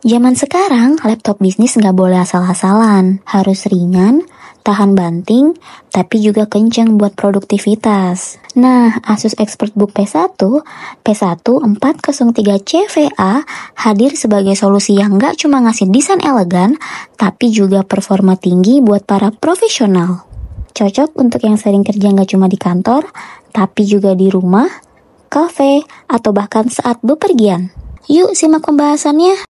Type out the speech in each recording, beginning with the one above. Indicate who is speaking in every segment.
Speaker 1: Zaman sekarang, laptop bisnis nggak boleh asal-asalan. Harus ringan, tahan banting, tapi juga kencang buat produktivitas. Nah, Asus ExpertBook P1 403 CVA hadir sebagai solusi yang nggak cuma ngasih desain elegan, tapi juga performa tinggi buat para profesional. Cocok untuk yang sering kerja nggak cuma di kantor, tapi juga di rumah, kafe, atau bahkan saat bepergian. Yuk simak pembahasannya.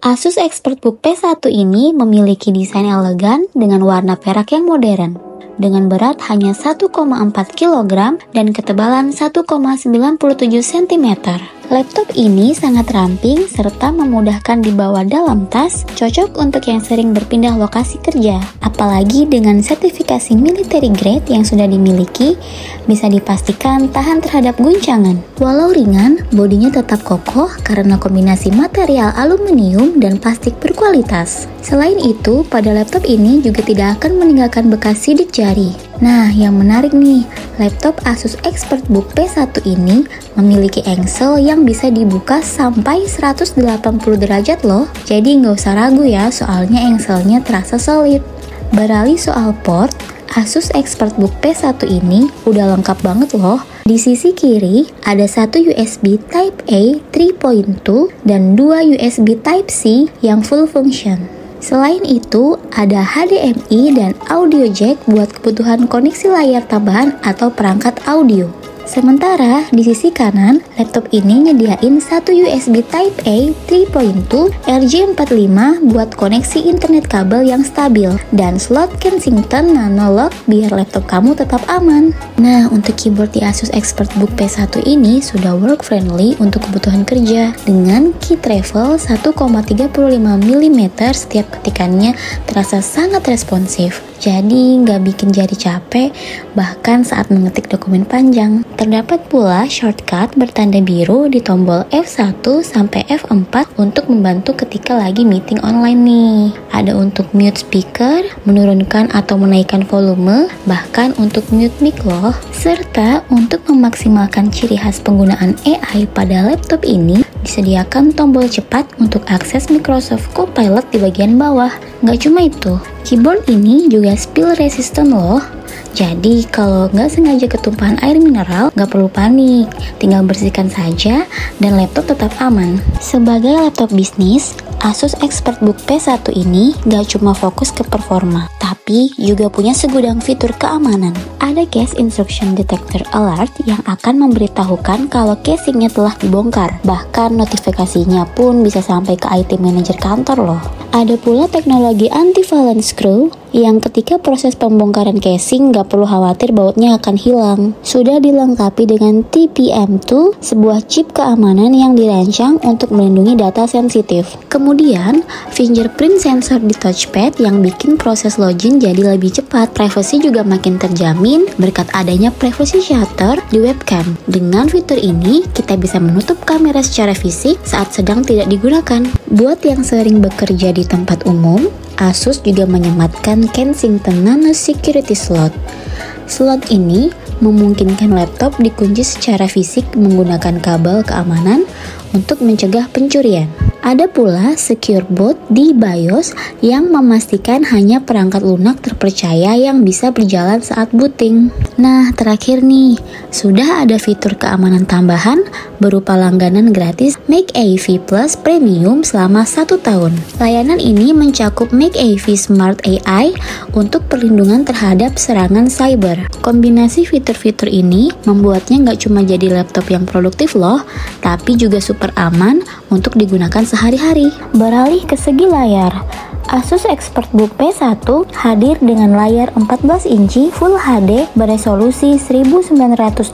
Speaker 1: Asus ExpertBook P1 ini memiliki desain elegan dengan warna perak yang modern, dengan berat hanya 1,4 kg dan ketebalan 1,97 cm. Laptop ini sangat ramping serta memudahkan dibawa dalam tas, cocok untuk yang sering berpindah lokasi kerja. Apalagi dengan sertifikasi military grade yang sudah dimiliki, bisa dipastikan tahan terhadap guncangan. Walau ringan, bodinya tetap kokoh karena kombinasi material aluminium dan plastik berkualitas. Selain itu, pada laptop ini juga tidak akan meninggalkan bekas sidik jari. Nah, yang menarik nih, laptop Asus ExpertBook P1 ini memiliki engsel yang bisa dibuka sampai 180 derajat loh. Jadi nggak usah ragu ya, soalnya engselnya terasa solid. Beralih soal port, Asus ExpertBook P1 ini udah lengkap banget loh. Di sisi kiri ada satu USB Type-A 3.2 dan 2 USB Type-C yang full function. Selain itu, ada HDMI dan audio jack buat kebutuhan koneksi layar tambahan atau perangkat audio. Sementara di sisi kanan, laptop ini nyediain satu USB Type-A 3.2 RJ45 buat koneksi internet kabel yang stabil dan slot Kensington Nano Lock biar laptop kamu tetap aman. Nah, untuk keyboard di Asus ExpertBook P1 ini sudah work friendly untuk kebutuhan kerja dengan key travel 1,35 mm setiap ketikannya terasa sangat responsif. Jadi nggak bikin jari capek, bahkan saat mengetik dokumen panjang. Terdapat pula shortcut bertanda biru di tombol F1 sampai F4 untuk membantu ketika lagi meeting online nih. Ada untuk mute speaker, menurunkan atau menaikkan volume, bahkan untuk mute mic loh. Serta untuk memaksimalkan ciri khas penggunaan AI pada laptop ini, disediakan tombol cepat untuk akses Microsoft Copilot di bagian bawah. Nggak cuma itu, keyboard ini juga spill resistant loh. Jadi kalau nggak sengaja ketumpahan air mineral, nggak perlu panik, tinggal bersihkan saja dan laptop tetap aman. Sebagai laptop bisnis, Asus ExpertBook P1 ini nggak cuma fokus ke performa, tapi juga punya segudang fitur keamanan. Ada case instruction detector alert yang akan memberitahukan kalau casingnya telah dibongkar. Bahkan notifikasinya pun bisa sampai ke IT manager kantor loh. Ada pula teknologi anti-valence screw yang ketika proses pembongkaran casing nggak perlu khawatir bautnya akan hilang. Sudah dilengkapi dengan TPM2, sebuah chip keamanan yang dirancang untuk melindungi data sensitif. Kemudian, fingerprint sensor di touchpad yang bikin proses login jadi lebih cepat. Privasi juga makin terjamin berkat adanya privacy shutter di webcam. Dengan fitur ini, kita bisa menutup kamera secara fisik saat sedang tidak digunakan. Buat yang sering bekerja di tempat umum, Asus juga menyematkan Kensington Nano Security Slot. Slot ini memungkinkan laptop dikunci secara fisik menggunakan kabel keamanan untuk mencegah pencurian. Ada pula secure boot di BIOS yang memastikan hanya perangkat lunak terpercaya yang bisa berjalan saat booting. Nah, terakhir nih, sudah ada fitur keamanan tambahan berupa langganan gratis MakeAV Plus Premium selama 1 tahun. Layanan ini mencakup MakeAV Smart AI untuk perlindungan terhadap serangan cyber. Kombinasi fitur-fitur ini membuatnya nggak cuma jadi laptop yang produktif loh, tapi juga super aman untuk digunakan sehari-hari. Beralih ke segi layar, Asus ExpertBook P1 hadir dengan layar 14 inci Full HD beresolusi 1920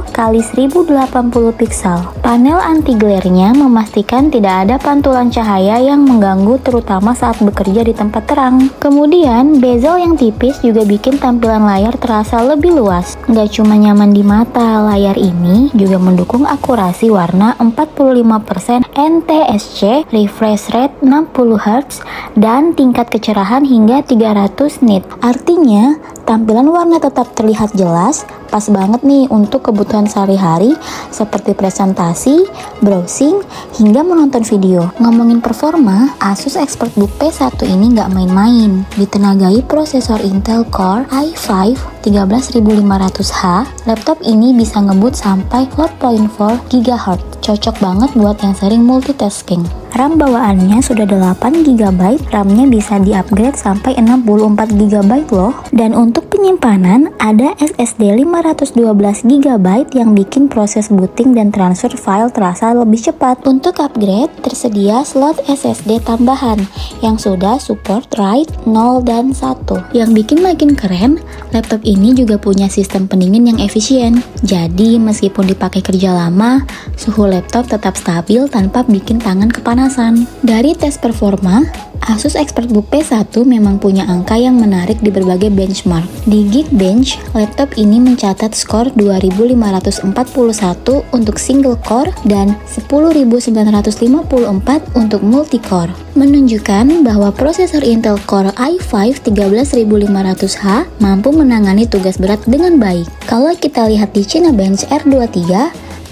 Speaker 1: x 1080 pixel. Panel anti-glare-nya memastikan tidak ada pantulan cahaya yang mengganggu terutama saat bekerja di tempat terang. Kemudian, bezel yang tipis juga bikin tampilan layar terasa lebih luas. Nggak cuma nyaman di mata, layar ini juga mendukung akurasi warna 45% NTSC, refresh rate 60 Hz, dan tingkat kecerahan hingga 300 nit. Artinya, tampilan warna tetap terlihat jelas, pas banget nih untuk kebutuhan sehari-hari seperti presentasi, browsing, hingga menonton video. Ngomongin performa, Asus ExpertBook P1 ini nggak main-main. Ditenagai prosesor Intel Core i5 13500H, laptop ini bisa ngebut sampai 4.4 GHz. Cocok banget buat yang sering multitasking. RAM bawaannya sudah 8 GB, RAM-nya bisa di-upgrade sampai 64 GB loh. Dan untuk penyimpanan, ada SSD 512 GB yang bikin proses booting dan transfer file terasa lebih cepat. Untuk upgrade, tersedia slot SSD tambahan yang sudah support RAID 0 dan 1. Yang bikin makin keren, laptop ini juga punya sistem pendingin yang efisien. Jadi, meskipun dipakai kerja lama, suhu laptop tetap stabil tanpa bikin tangan kepanasan. Dari tes performa, Asus ExpertBook P1 memang punya angka yang menarik di berbagai benchmark. Di Geekbench, laptop ini mencatat skor 2541 untuk single core dan 10954 untuk multi-core, menunjukkan bahwa prosesor Intel Core i5 13500H mampu menangani tugas berat dengan baik. Kalau kita lihat di Cinebench R23,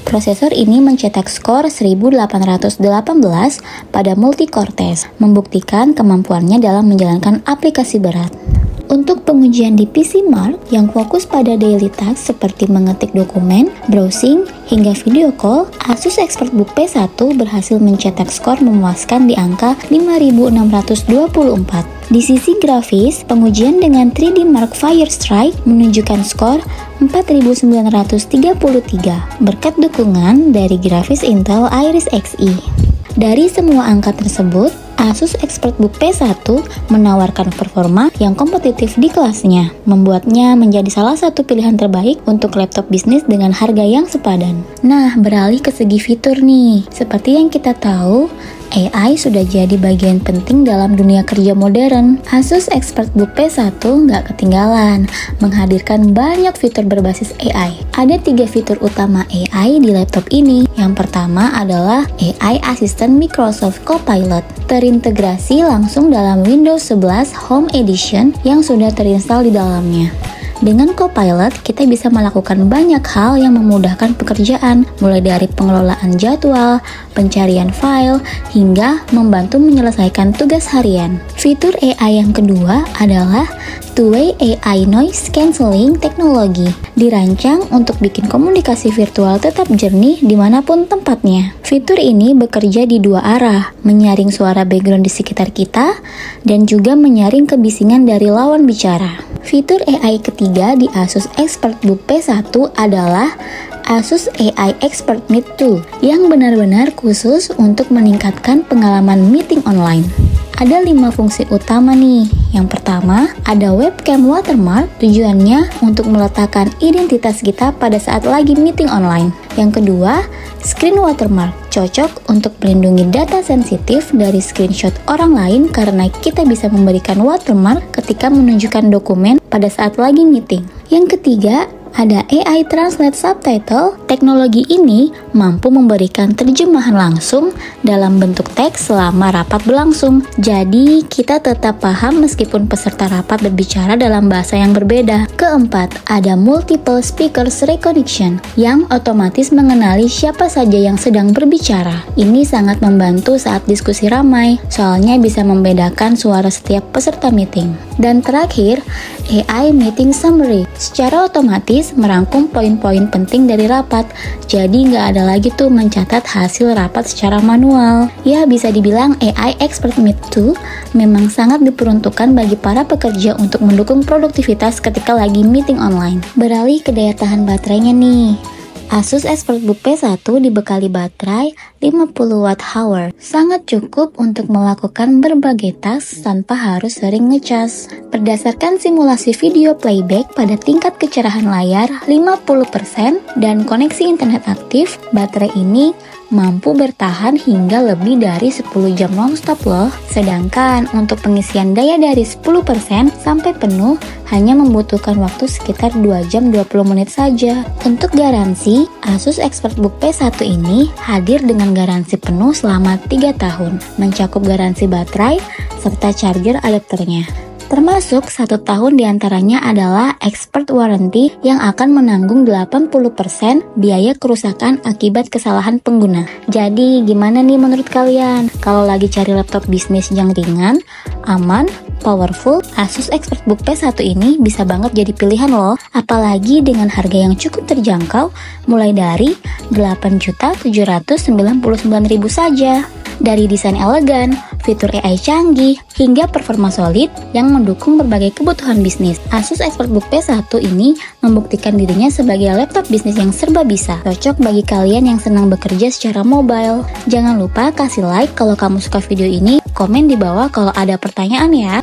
Speaker 1: prosesor ini mencetak skor 1818 pada multi-core test, membuktikan kemampuannya dalam menjalankan aplikasi berat. Untuk pengujian di PCMark yang fokus pada daily task seperti mengetik dokumen, browsing, hingga video call, Asus ExpertBook P1 berhasil mencetak skor memuaskan di angka 5624. Di sisi grafis, pengujian dengan 3D Mark Firestrike menunjukkan skor 4933 berkat dukungan dari grafis Intel Iris Xe. Dari semua angka tersebut, Asus ExpertBook P1 menawarkan performa yang kompetitif di kelasnya, membuatnya menjadi salah satu pilihan terbaik untuk laptop bisnis dengan harga yang sepadan. Nah, beralih ke segi fitur nih. Seperti yang kita tahu, AI sudah jadi bagian penting dalam dunia kerja modern. Asus ExpertBook P1 nggak ketinggalan, menghadirkan banyak fitur berbasis AI. Ada 3 fitur utama AI di laptop ini. Yang pertama adalah AI Assistant Microsoft Copilot, terintegrasi langsung dalam Windows 11 Home Edition yang sudah terinstall di dalamnya. Dengan Copilot, kita bisa melakukan banyak hal yang memudahkan pekerjaan, mulai dari pengelolaan jadwal, pencarian file, hingga membantu menyelesaikan tugas harian. Fitur AI yang kedua adalah Two-Way AI Noise Cancelling Technology, dirancang untuk bikin komunikasi virtual tetap jernih dimanapun tempatnya. Fitur ini bekerja di dua arah, menyaring suara background di sekitar kita, dan juga menyaring kebisingan dari lawan bicara. Fitur AI ketiga di Asus ExpertBook P1 adalah Asus AI Expert Meet Tool yang benar-benar khusus untuk meningkatkan pengalaman meeting online. Ada 5 fungsi utama nih. Yang pertama, ada webcam watermark, tujuannya untuk meletakkan identitas kita pada saat lagi meeting online. Yang kedua, screen watermark, cocok untuk melindungi data sensitif dari screenshot orang lain karena kita bisa memberikan watermark ketika menunjukkan dokumen pada saat lagi meeting. Yang ketiga, ada AI Translate Subtitle. Teknologi ini mampu memberikan terjemahan langsung dalam bentuk teks selama rapat berlangsung. Jadi, kita tetap paham meskipun peserta rapat berbicara dalam bahasa yang berbeda. Keempat, ada Multiple Speakers Recognition yang otomatis mengenali siapa saja yang sedang berbicara. Ini sangat membantu saat diskusi ramai, soalnya bisa membedakan suara setiap peserta meeting. Dan terakhir, AI Meeting Summary. Secara otomatis merangkum poin-poin penting dari rapat, jadi nggak ada lagi tuh mencatat hasil rapat secara manual. Ya, bisa dibilang AI Expert Meet 2 memang sangat diperuntukkan bagi para pekerja untuk mendukung produktivitas ketika lagi meeting online. Beralih ke daya tahan baterainya nih. Asus ExpertBook P1 dibekali baterai 50 Wh. Sangat cukup untuk melakukan berbagai tas tanpa harus sering ngecas. Berdasarkan simulasi video playback pada tingkat kecerahan layar 50% dan koneksi internet aktif, baterai ini mampu bertahan hingga lebih dari 10 jam nonstop loh. Sedangkan untuk pengisian daya dari 10% sampai penuh hanya membutuhkan waktu sekitar 2 jam 20 menit saja. Untuk garansi, Asus ExpertBook P1 ini hadir dengan garansi penuh selama 3 tahun, mencakup garansi baterai serta charger adapternya. Termasuk 1 tahun diantaranya adalah expert warranty yang akan menanggung 80% biaya kerusakan akibat kesalahan pengguna. Jadi gimana nih menurut kalian? Kalau lagi cari laptop bisnis yang ringan, aman, powerful, Asus ExpertBook P1 ini bisa banget jadi pilihan loh. Apalagi dengan harga yang cukup terjangkau, mulai dari 8.799.000 saja. Dari desain elegan, fitur AI canggih, hingga performa solid yang mendukung berbagai kebutuhan bisnis, Asus ExpertBook P1 ini membuktikan dirinya sebagai laptop bisnis yang serba bisa. Cocok bagi kalian yang senang bekerja secara mobile. Jangan lupa kasih like kalau kamu suka video ini, komen di bawah kalau ada pertanyaan ya.